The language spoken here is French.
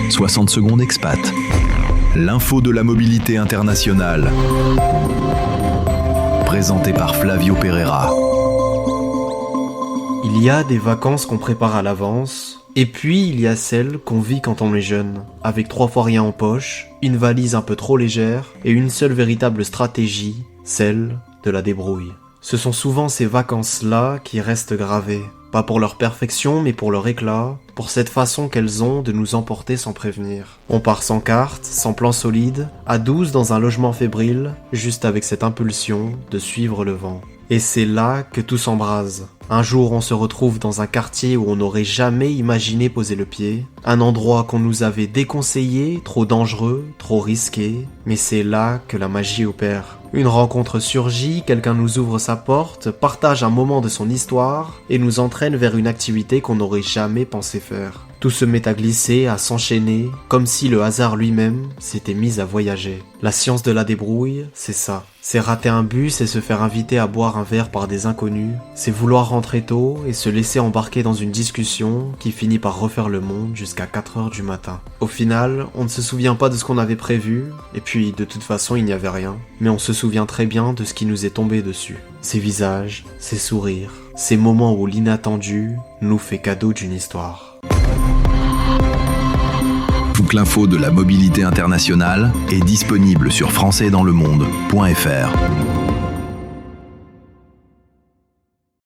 60 secondes expat. L'info de la mobilité internationale. Présenté par Flavio Pereira. Il y a des vacances qu'on prépare à l'avance, et puis il y a celles qu'on vit quand on est jeune, avec 3 fois rien en poche, une valise un peu trop légère, et une seule véritable stratégie, celle de la débrouille. Ce sont souvent ces vacances-là qui restent gravées, pas pour leur perfection mais pour leur éclat, pour cette façon qu'elles ont de nous emporter sans prévenir. On part sans carte, sans plan solide, à 12 dans un logement fébrile, juste avec cette impulsion de suivre le vent. Et c'est là que tout s'embrase. Un jour on se retrouve dans un quartier où on n'aurait jamais imaginé poser le pied, un endroit qu'on nous avait déconseillé, trop dangereux, trop risqué, mais c'est là que la magie opère. Une rencontre surgit, quelqu'un nous ouvre sa porte, partage un moment de son histoire et nous entraîne vers une activité qu'on n'aurait jamais pensé faire. Tout se met à glisser, à s'enchaîner, comme si le hasard lui-même s'était mis à voyager. La science de la débrouille, c'est ça. C'est rater un bus et se faire inviter à boire un verre par des inconnus. C'est vouloir rentrer tôt et se laisser embarquer dans une discussion qui finit par refaire le monde jusqu'à 4 heures du matin. Au final, on ne se souvient pas de ce qu'on avait prévu, et puis de toute façon il n'y avait rien. Mais on se souvient très bien de ce qui nous est tombé dessus. Ces visages, ces sourires, ces moments où l'inattendu nous fait cadeau d'une histoire. Toute l'info de la mobilité internationale est disponible sur françaisdanslemonde.fr.